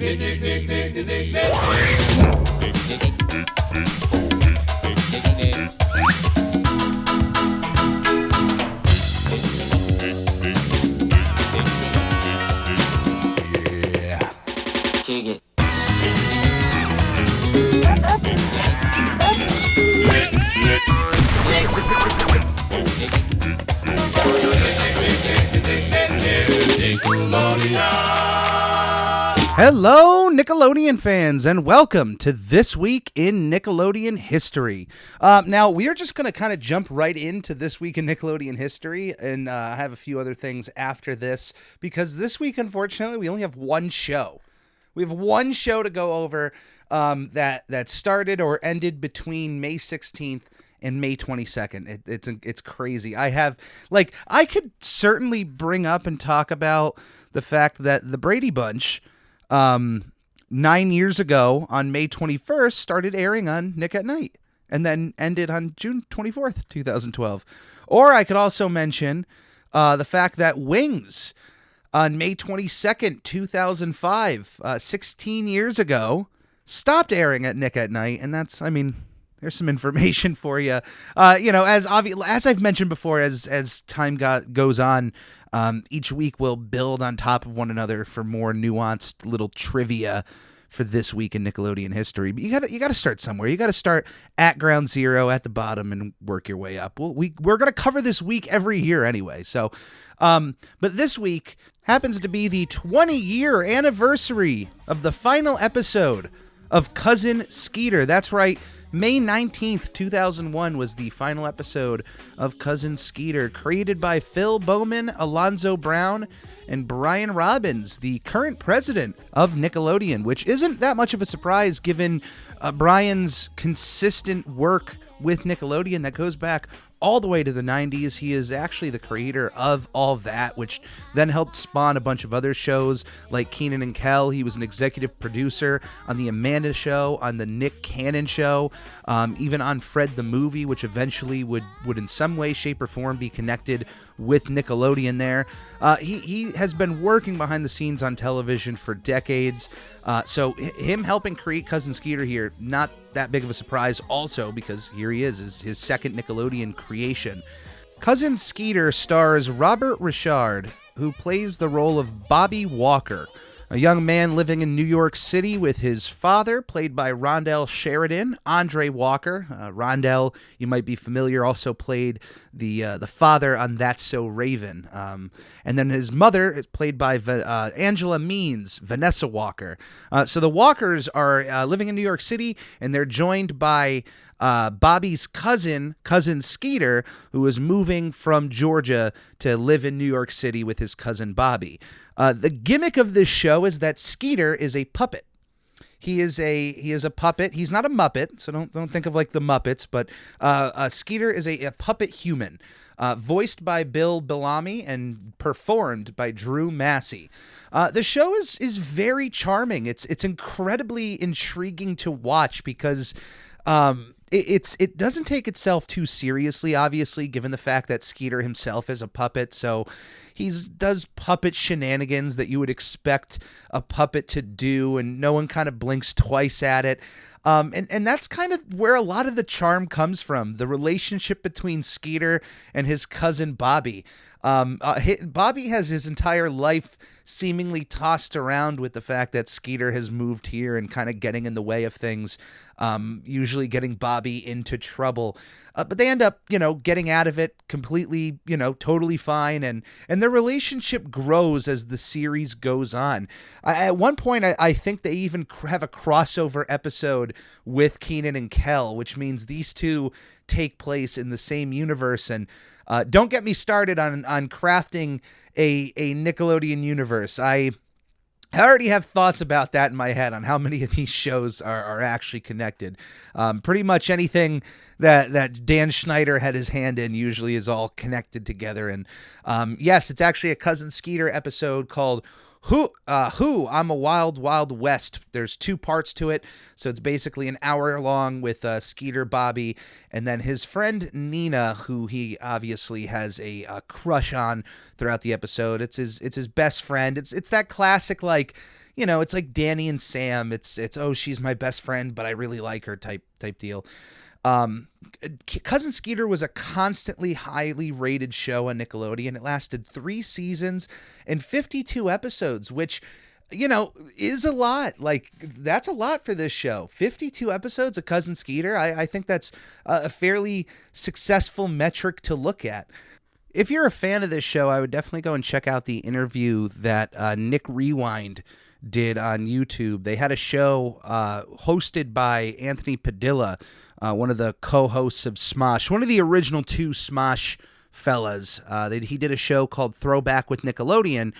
Kick it. Hello, Nickelodeon fans, and welcome to This Week in Nickelodeon History. Now, we are just going to kind of jump right into This Week in Nickelodeon History and have a few other things after this, because this week, unfortunately, we only have one show. We have one show to go over that started or ended between May 16th and May 22nd. It's crazy. I could certainly bring up and talk about the fact that the Brady Bunch 9 years ago on May 21st started airing on Nick at Night and then ended on June 24th, 2012. Or I could also mention the fact that Wings on May 22nd, 2005, 16 years ago, stopped airing at Nick at Night. And that's, there's some information for you. As I've mentioned before, as time goes on, each week we'll build on top of one another for more nuanced little trivia for This Week in Nickelodeon History. But you got to start somewhere. You got to start at ground zero at the bottom and work your way up. We're going to cover this week every year anyway. So, but this week happens to be the 20-year anniversary of the final episode of Cousin Skeeter. That's right. May 19th, 2001 was the final episode of Cousin Skeeter, created by Phil Bowman, Alonzo Brown, and Brian Robbins, the current president of Nickelodeon, which isn't that much of a surprise given Brian's consistent work with Nickelodeon that goes back all the way to the 90s. He is actually the creator of All That, which then helped spawn a bunch of other shows like Kenan and Kel. He was an executive producer on The Amanda Show, on The Nick Cannon Show, even on Fred the Movie, which eventually would in some way, shape, or form be connected with Nickelodeon there. He has been working behind the scenes on television for decades. So him helping create Cousin Skeeter here, not that big of a surprise also, because here he is his second Nickelodeon creation. Cousin Skeeter stars Robert Richard, who plays the role of Bobby Walker, a young man living in New York City with his father, played by Rondell Sheridan. Andre Walker, Rondell, you might be familiar, also played the father on That's So Raven. And then his mother is played by Angela Means, Vanessa Walker. So the Walkers are living in New York City, and they're joined by Bobby's cousin Skeeter, who is moving from Georgia to live in New York City with his cousin Bobby. The gimmick of this show is that Skeeter is a puppet. He is a puppet. He's not a Muppet, so don't think of like the Muppets, but Skeeter is a puppet human, voiced by Bill Bellamy and performed by Drew Massey. The show is very charming. It's incredibly intriguing to watch because it doesn't take itself too seriously, obviously, given the fact that Skeeter himself is a puppet. So he does puppet shenanigans that you would expect a puppet to do, and no one kind of blinks twice at it. And that's kind of where a lot of the charm comes from, the relationship between Skeeter and his cousin Bobby. Bobby has his entire life seemingly tossed around with the fact that Skeeter has moved here and kind of getting in the way of things, usually getting Bobby into trouble. But they end up, getting out of it completely, totally fine. And their relationship grows as the series goes on. At one point, I think they even have a crossover episode with Kenan and Kel, which means these two take place in the same universe. And don't get me started on crafting a Nickelodeon universe. I already have thoughts about that in my head on how many of these shows are actually connected. Pretty much anything that Dan Schneider had his hand in usually is all connected together. And yes, it's actually a Cousin Skeeter episode called Who? I'm a Wild Wild West. There's 2 parts to it, so it's basically an hour long with Skeeter, Bobby, and then his friend Nina, who he obviously has a crush on throughout the episode. It's his best friend. It's that classic, like, it's like Danny and Sam. It's oh, she's my best friend, but I really like her type deal. Um, Cousin Skeeter was a constantly highly rated show on Nickelodeon. It lasted 3 seasons and 52 episodes, which, is a lot. Like, that's a lot for this show. 52 episodes of Cousin Skeeter. I think that's a fairly successful metric to look at. If you're a fan of this show, I would definitely go and check out the interview that Nick Rewind did on YouTube. They had a show hosted by Anthony Padilla, one of the co-hosts of Smosh, one of the original 2 Smosh fellas. He did a show called Throwback with Nickelodeon,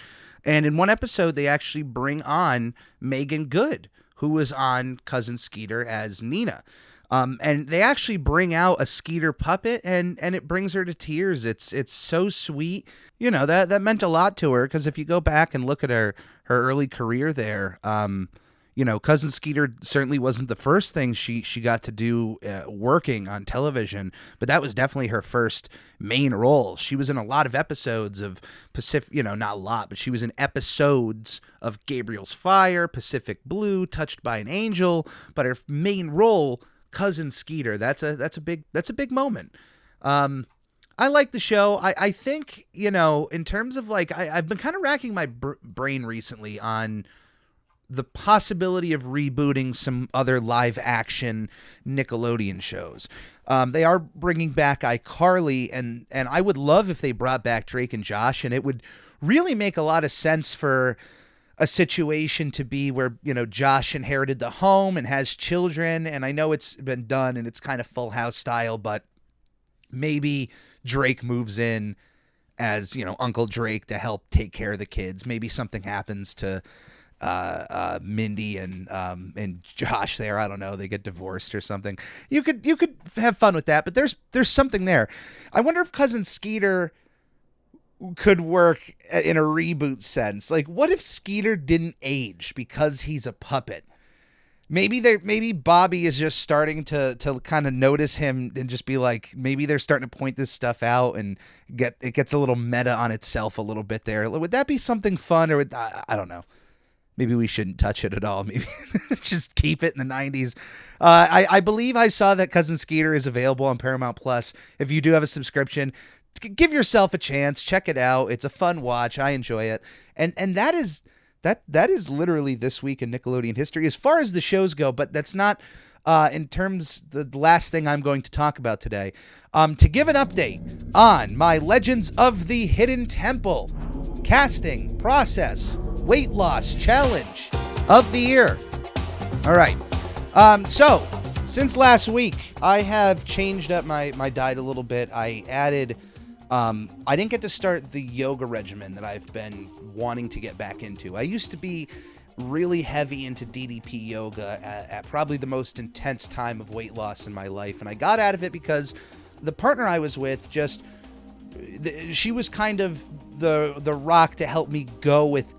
and in one episode, they actually bring on Megan Good, who was on Cousin Skeeter as Nina. And they actually bring out a Skeeter puppet, and it brings her to tears. It's so sweet. That meant a lot to her, because if you go back and look at her early career there, Cousin Skeeter certainly wasn't the first thing she got to do working on television, but that was definitely her first main role. She was in a lot of episodes of Pacific, not a lot, but she was in episodes of Gabriel's Fire, Pacific Blue, Touched by an Angel, but her main role, Cousin Skeeter, that's a big moment. I like the show. I think, in terms of I've been kind of racking my brain recently on the possibility of rebooting some other live action Nickelodeon shows. They are bringing back iCarly, and I would love if they brought back Drake and Josh, and it would really make a lot of sense for a situation to be where, Josh inherited the home and has children. And I know it's been done and it's kind of Full House style, but maybe Drake moves in as, Uncle Drake to help take care of the kids. Maybe something happens to Mindy and Josh there. I don't know. They get divorced or something. You could have fun with that, but there's something there. I wonder if Cousin Skeeter could work in a reboot sense. Like, what if Skeeter didn't age because he's a puppet? Maybe Bobby is just starting to kind of notice him and just be like, maybe they're starting to point this stuff out, and it gets a little meta on itself a little bit there. Would that be something fun, or I don't know. Maybe we shouldn't touch it at all. Maybe just keep it in the 90s. I believe I saw that Cousin Skeeter is available on Paramount Plus. If you do have a subscription, give yourself a chance. Check it out. It's a fun watch. I enjoy it. And that is literally this week in Nickelodeon history as far as the shows go. But that's not in terms the last thing I'm going to talk about today. To give an update on my Legends of the Hidden Temple casting process weight loss challenge of the year. All right. So since last week, I have changed up my diet a little bit. I added, I didn't get to start the yoga regimen that I've been wanting to get back into. I used to be really heavy into DDP yoga at probably the most intense time of weight loss in my life. And I got out of it because the partner I was with she was kind of the rock to help me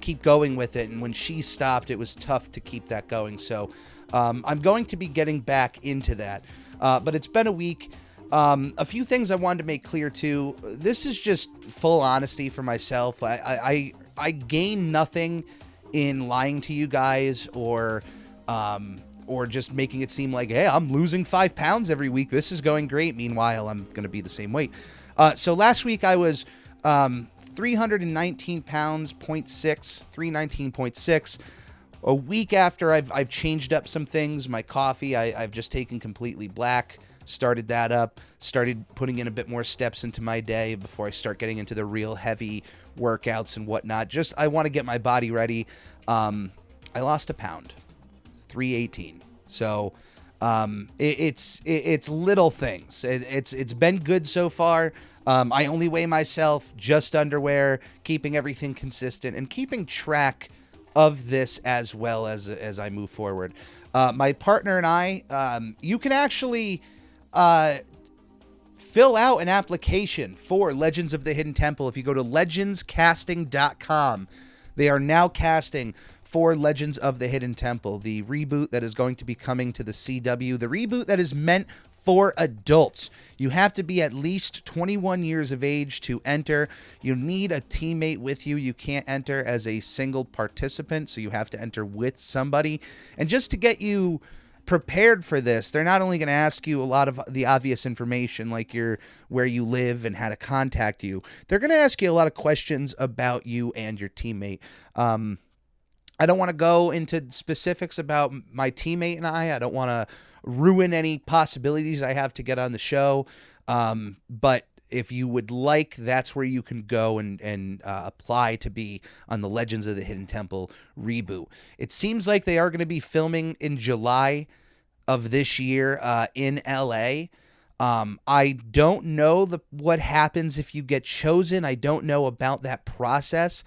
keep going with it. And when she stopped, it was tough to keep that going. So I'm going to be getting back into that. But it's been a week. A few things I wanted to make clear too. This is just full honesty for myself. I gain nothing in lying to you guys or just making it seem like, hey, I'm losing 5 pounds every week. This is going great. Meanwhile, I'm going to be the same weight. So last week I was 319 pounds, 319.6. A week after I've changed up some things, my coffee, I've just taken completely black, started that up, started putting in a bit more steps into my day before I start getting into the real heavy workouts and whatnot. Just, I want to get my body ready. I lost a pound, 318. So, it's little things. It's been good so far. I only weigh myself, just underwear, keeping everything consistent and keeping track of this as well as I move forward. My partner and I, you can actually fill out an application for Legends of the Hidden Temple if you go to legendscasting.com. They are now casting for Legends of the Hidden Temple, the reboot that is going to be coming to the CW, the reboot that is meant for adults. You have to be at least 21 years of age to enter. You need a teammate with you. You can't enter as a single participant, so you have to enter with somebody. And just to get you prepared for this, they're not only going to ask you a lot of the obvious information like where you live and how to contact you, they're going to ask you a lot of questions about you and your teammate. I don't want to go into specifics about my teammate and I don't want to ruin any possibilities I have to get on the show. But if you would like, that's where you can go and apply to be on the Legends of the Hidden Temple reboot. It seems like they are going to be filming in July of this year in LA. I don't know what happens if you get chosen. I don't know about that process.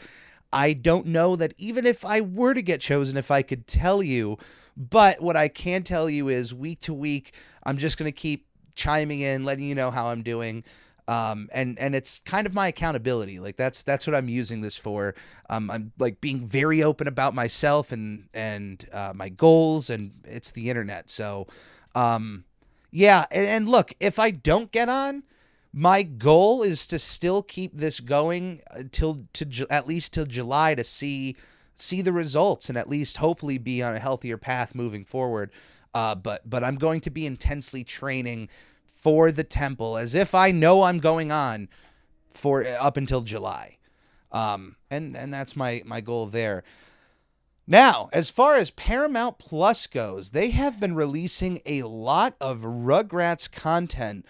I don't know that even if I were to get chosen, if I could tell you. But what I can tell you is week to week, I'm just going to keep chiming in, letting you know how I'm doing. And it's kind of my accountability. Like that's what I'm using this for. I'm like being very open about myself and my goals, and it's the internet. So, yeah. And look, if I don't get on, my goal is to still keep this going at least till July to see the results and at least hopefully be on a healthier path moving forward. But I'm going to be intensely training for the temple as if I know I'm going on for up until July. And that's my goal there. Now, as far as Paramount Plus goes, they have been releasing a lot of Rugrats content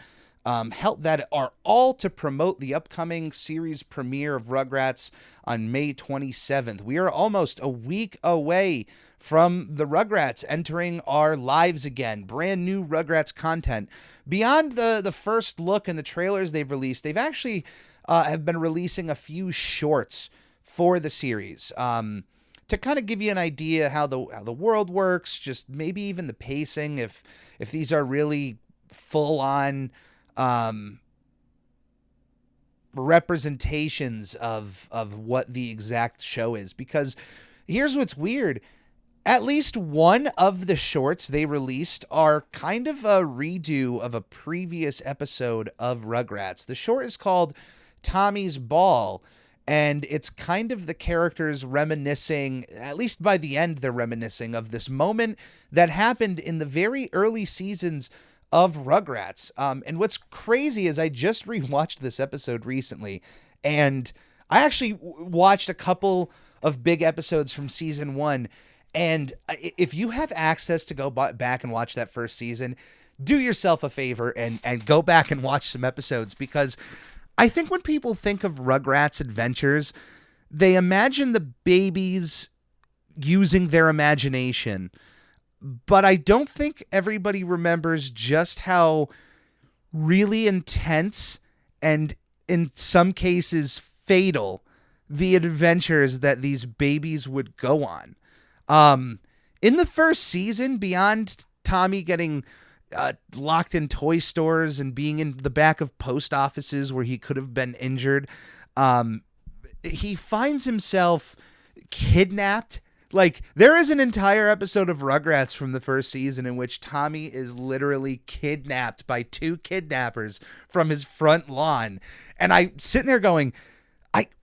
that are all to promote the upcoming series premiere of Rugrats on May 27th. We are almost a week away from the Rugrats entering our lives again. Brand new Rugrats content. Beyond the first look and the trailers they've released, they've actually have been releasing a few shorts for the series to kind of give you an idea how the world works, just maybe even the pacing, if these are really full on representations of what the exact show is. Because here's what's weird. At least one of the shorts they released are kind of a redo of a previous episode of Rugrats. The short is called Tommy's Ball, and it's kind of the characters reminiscing, at least by the end, they're reminiscing of this moment that happened in the very early seasons of Rugrats. And what's crazy is I just rewatched this episode recently, and I actually watched a couple of big episodes from season 1. And if you have access to go back and watch that first season, do yourself a favor and go back and watch some episodes, because I think when people think of Rugrats adventures, they imagine the babies using their imagination. But I don't think everybody remembers just how really intense and in some cases fatal the adventures that these babies would go on. In the first season, beyond Tommy getting locked in toy stores and being in the back of post offices where he could have been injured, he finds himself kidnapped. Like, there is an entire episode of Rugrats from the first season in which Tommy is literally kidnapped by 2 kidnappers from his front lawn. And I'm sitting there going,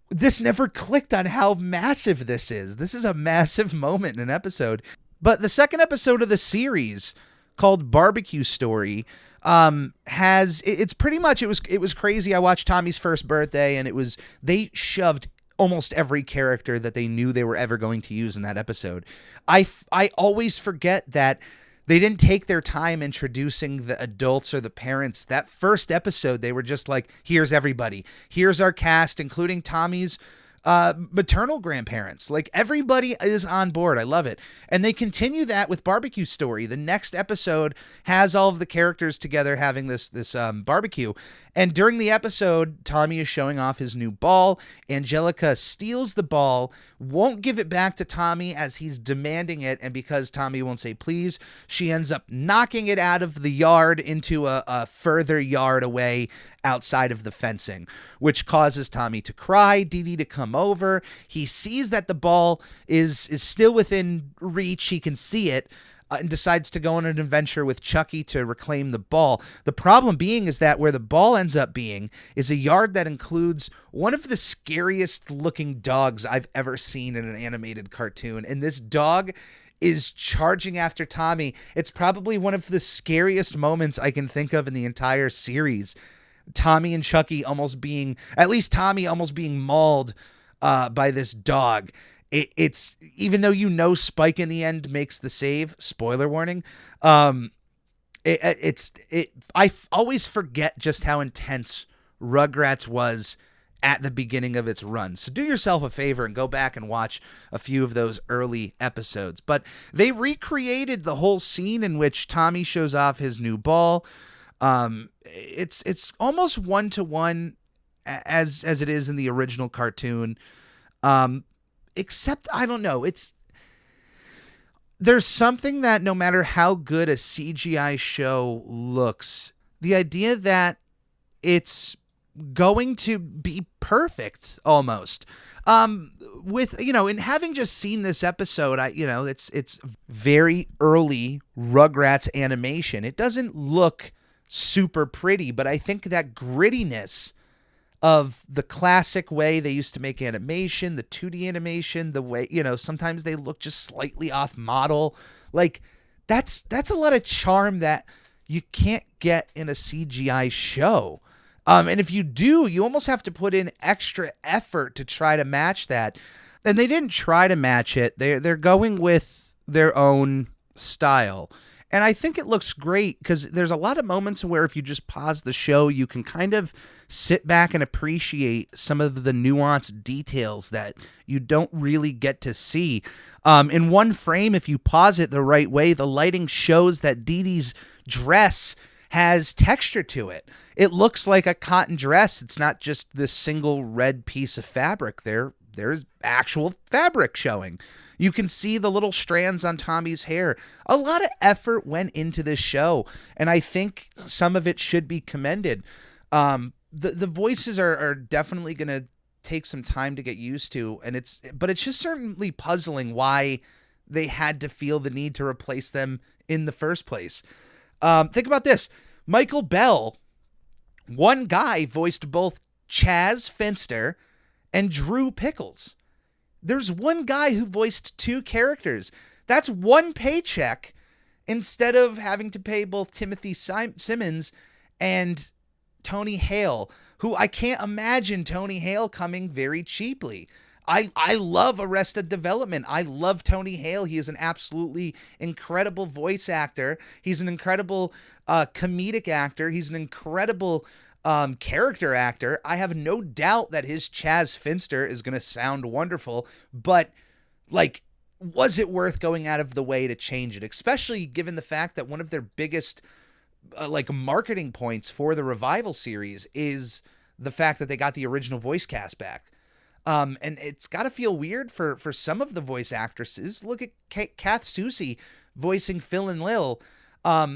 this never clicked on how massive this is. This is a massive moment in an episode. But the second episode of the series, called Barbecue Story, it's pretty much, it was crazy. I watched Tommy's first birthday, and they shoved almost every character that they knew they were ever going to use in that episode. I always forget that they didn't take their time introducing the adults or the parents. That first episode, they were just like, here's everybody. Here's our cast, including Tommy's maternal grandparents. Like, everybody is on board. I love it. And they continue that with Barbecue Story. The next episode has all of the characters together having this barbecue. And during the episode, Tommy is showing off his new ball. Angelica steals the ball, won't give it back to Tommy as he's demanding it. And because Tommy won't say please, she ends up knocking it out of the yard into a further yard away outside of the fencing, which causes Tommy to cry, Dee Dee to come over. He sees that the ball is still within reach. He can see it. And decides to go on an adventure with Chucky to reclaim the ball. The problem being is that where the ball ends up being is a yard that includes one of the scariest looking dogs I've ever seen in an animated cartoon. And this dog is charging after Tommy. It's probably one of the scariest moments I can think of in the entire series. Tommy and Chucky almost being, at least Tommy almost being mauled by this dog. It's even though Spike in the end makes the save, spoiler warning, I always forget just how intense Rugrats was at the beginning of its run. So do yourself a favor and go back and watch a few of those early episodes. But they recreated the whole scene in which Tommy shows off his new ball. It's almost 1-to-1 as it is in the original cartoon. Except, I don't know, there's something that no matter how good a CGI show looks, the idea that it's going to be perfect almost. In having just seen this episode, it's very early Rugrats animation. It doesn't look super pretty, but I think that grittiness of the classic way they used to make animation, the 2D animation, the way, sometimes they look just slightly off model. Like that's a lot of charm that you can't get in a CGI show. And if you do, you almost have to put in extra effort to try to match that. And they didn't try to match it. They're going with their own style. And I think it looks great because there's a lot of moments where if you just pause the show, you can kind of sit back and appreciate some of the nuanced details that you don't really get to see. In one frame, if you pause it the right way, the lighting shows that Dee Dee's dress has texture to it. It looks like a cotton dress. It's not just this single red piece of fabric. There's actual fabric showing. You can see the little strands on Tommy's hair. A lot of effort went into this show, and I think some of it should be commended. The voices are definitely going to take some time to get used to, but it's just certainly puzzling why they had to feel the need to replace them in the first place. Think about this. Michael Bell, one guy, voiced both Chaz Finster and Drew Pickles. There's one guy who voiced two characters. That's one paycheck instead of having to pay both Timothy Simmons and Tony Hale, who I can't imagine Tony Hale coming very cheaply. I love Arrested Development. I love Tony Hale. He is an absolutely incredible voice actor. He's an incredible comedic actor. He's an incredible character actor. I have no doubt that his Chaz Finster is going to sound wonderful, but was it worth going out of the way to change it? Especially given the fact that one of their biggest marketing points for the Revival series is the fact that they got the original voice cast back. And it's got to feel weird for some of the voice actresses. Look at Kath Soucie voicing Phil and Lil.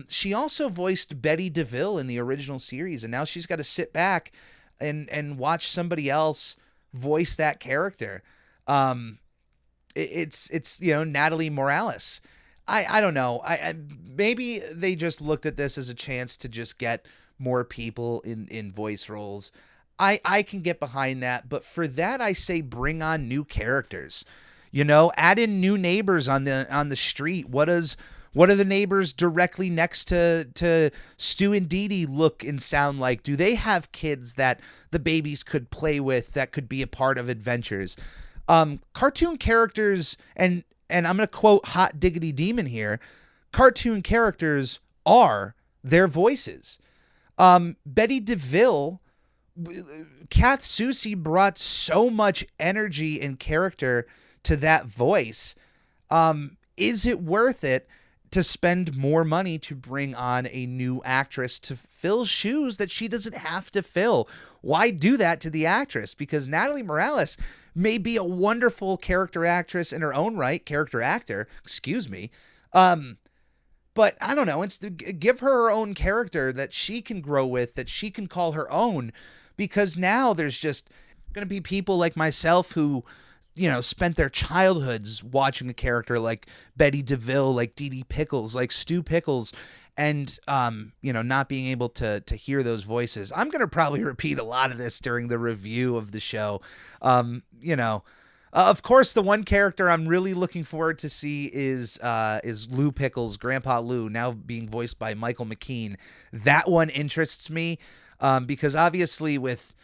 She also voiced Betty DeVille in the original series, and now she's got to sit back and watch somebody else voice that character. It's Natalie Morales. I don't know. Maybe they just looked at this as a chance to just get more people in voice roles. I can get behind that, but for that I say bring on new characters. Add in new neighbors on the street. What do the neighbors directly next to Stu and Dee Dee look and sound like? Do they have kids that the babies could play with that could be a part of adventures? Cartoon characters, and I'm going to quote Hot Diggity Demon here, cartoon characters are their voices. Betty DeVille, Kath Soucie brought so much energy and character to that voice. Is it worth it to spend more money to bring on a new actress to fill shoes that she doesn't have to fill? Why do that to the actress? Because Natalie Morales may be a wonderful character actress in her own right, character actor, excuse me. But I don't know. It's to give her her own character that she can grow with, that she can call her own, because now there's just going to be people like myself who, spent their childhoods watching a character like Betty DeVille, like Dee Dee Pickles, like Stu Pickles, and not being able to hear those voices. I'm going to probably repeat a lot of this during the review of the show. Of course, the one character I'm really looking forward to see is Lou Pickles, Grandpa Lou, now being voiced by Michael McKean. That one interests me because obviously with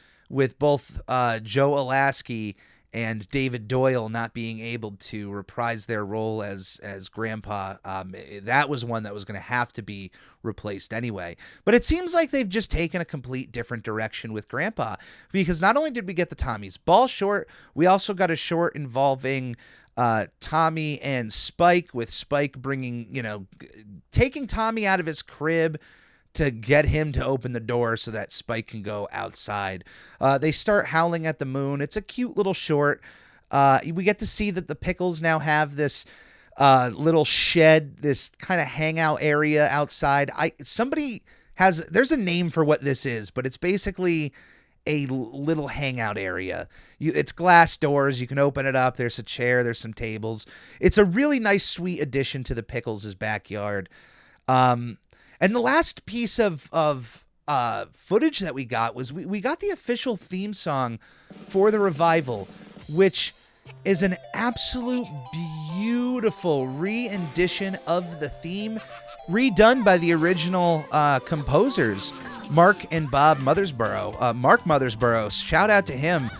both Joe Alasky and David Doyle not being able to reprise their role as Grandpa, that was one that was going to have to be replaced anyway. But it seems like they've just taken a complete different direction with Grandpa, because not only did we get the Tommy's Ball short, we also got a short involving Tommy and Spike, with Spike bringing, taking Tommy out of his crib to get him to open the door so that Spike can go outside. They start howling at the moon. It's a cute little short. We get to see that the Pickles now have this little shed, this kind of hangout area outside. There's a name for what this is, but it's basically a little hangout area. It's glass doors. You can open it up. There's a chair. There's some tables. It's a really nice, sweet addition to the Pickles' backyard. And the last piece of footage that we got was we got the official theme song for the revival, which is an absolute beautiful re-rendition of the theme, redone by the original composers, Mark and Bob Mothersbaugh. Mark Mothersbaugh, shout out to him,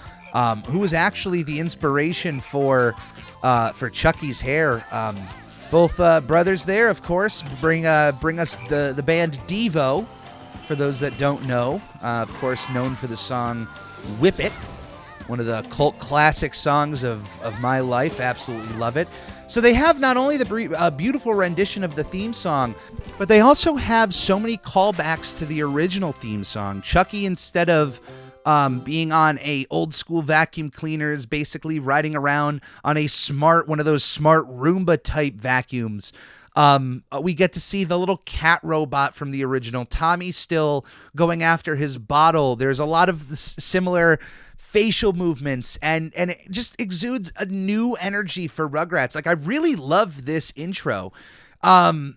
who was actually the inspiration for Chucky's hair. Both brothers there, of course, bring us the band Devo, for those that don't know. Of course, known for the song Whip It, one of the cult classic songs of my life. Absolutely love it. So they have not only the beautiful rendition of the theme song, but they also have so many callbacks to the original theme song. Chucky, instead of being on a old school vacuum cleaner, is basically riding around on one of those smart Roomba type vacuums. We get to see the little cat robot from the original. Tommy's still going after his bottle. There's a lot of similar facial movements, and it just exudes a new energy for Rugrats. Like, I really love this intro. And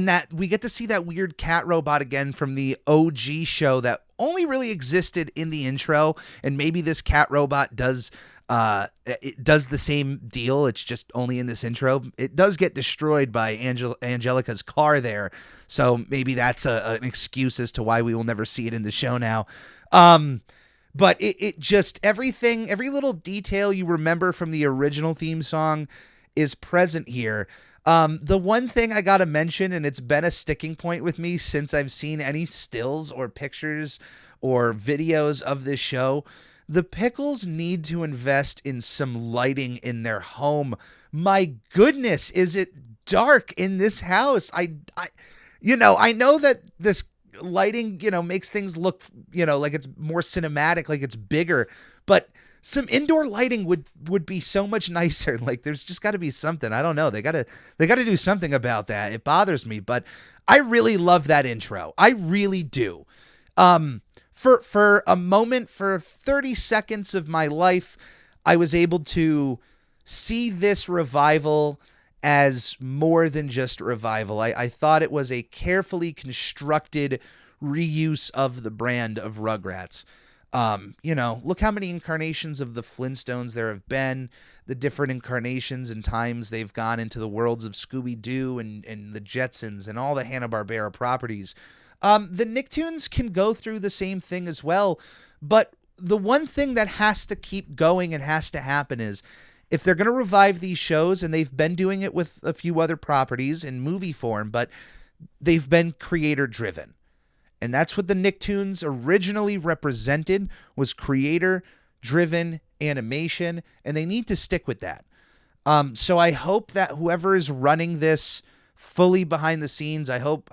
that we get to see that weird cat robot again from the OG show that only really existed in the intro, and maybe this cat robot does the same deal. It's just only in this intro. It does get destroyed by Angelica's car there, so maybe that's an excuse as to why we will never see it in the show now. But it just, every little detail you remember from the original theme song is present here. The one thing I gotta mention, and it's been a sticking point with me since I've seen any stills or pictures or videos of this show, the Pickles need to invest in some lighting in their home. My goodness, is it dark in this house? I know that this lighting, makes things look, like it's more cinematic, like it's bigger, but some indoor lighting would be so much nicer. Like, there's just got to be something. I don't know. They got to do something about that. It bothers me, but I really love that intro. I really do. For a moment, for 30 seconds of my life, I was able to see this revival as more than just a revival. I thought it was a carefully constructed reuse of the brand of Rugrats. Look how many incarnations of the Flintstones there have been, the different incarnations and times they've gone into the worlds of Scooby-Doo and the Jetsons and all the Hanna-Barbera properties. The Nicktoons can go through the same thing as well, but the one thing that has to keep going and has to happen is, if they're going to revive these shows, and they've been doing it with a few other properties in movie form, but they've been creator-driven. And that's what the Nicktoons originally represented, was creator-driven animation, and they need to stick with that. So I hope that whoever is running this fully behind the scenes, I hope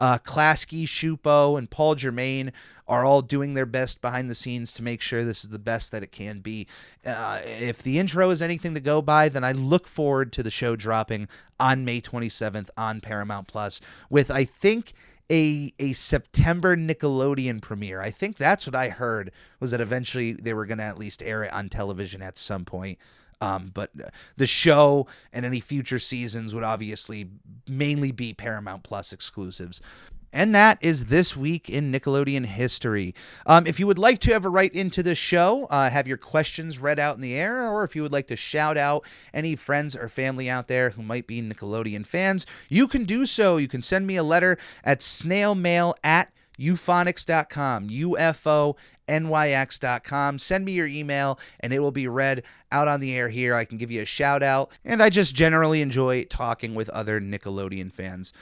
Klasky, Shupo, and Paul Germain are all doing their best behind the scenes to make sure this is the best that it can be. If the intro is anything to go by, then I look forward to the show dropping on May 27th on Paramount Plus with, I think, a September Nickelodeon premiere. I think that's what I heard, was that eventually they were going to at least air it on television at some point. But the show and any future seasons would obviously mainly be Paramount Plus exclusives. And that is This Week in Nickelodeon History. If you would like to ever write into the show, have your questions read out in the air, or if you would like to shout out any friends or family out there who might be Nickelodeon fans, you can do so. You can send me a letter at snailmail@uphonics.com, UFONYX.com. Send me your email, and it will be read out on the air here. I can give you a shout out, and I just generally enjoy talking with other Nickelodeon fans.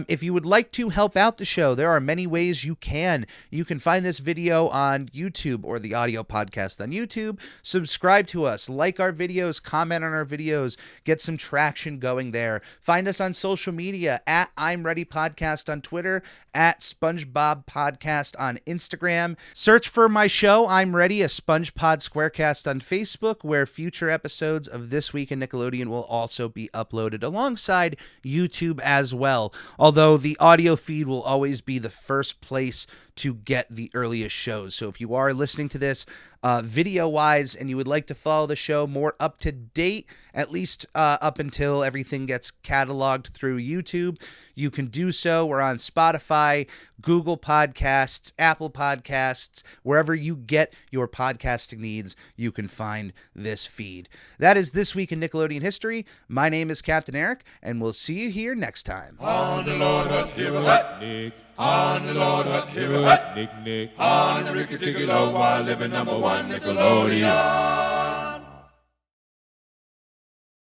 If you would like to help out the show, there are many ways you can. You can find this video on YouTube or the audio podcast on YouTube. Subscribe to us, like our videos, comment on our videos, get some traction going there. Find us on social media at I'm Ready Podcast on Twitter, at SpongeBob Podcast on Instagram. Search for my show, I'm Ready, a SpongePod Squarecast on Facebook, where future episodes of This Week in Nickelodeon will also be uploaded alongside YouTube as well. Although the audio feed will always be the first place to get the earliest shows. So if you are listening to this video-wise and you would like to follow the show more up to date, at least up until everything gets cataloged through YouTube, you can do so. We're on Spotify, Google Podcasts, Apple Podcasts, wherever you get your podcasting needs, you can find this feed. That is This Week in Nickelodeon History. My name is Captain Eric, and we'll see you here next time. On the Lord Hut, here a hut, Nick. On the Lord Hut, here a hut, Nick, Nick. On the Ricky Ticky Low, while living #1 Nickelodeon.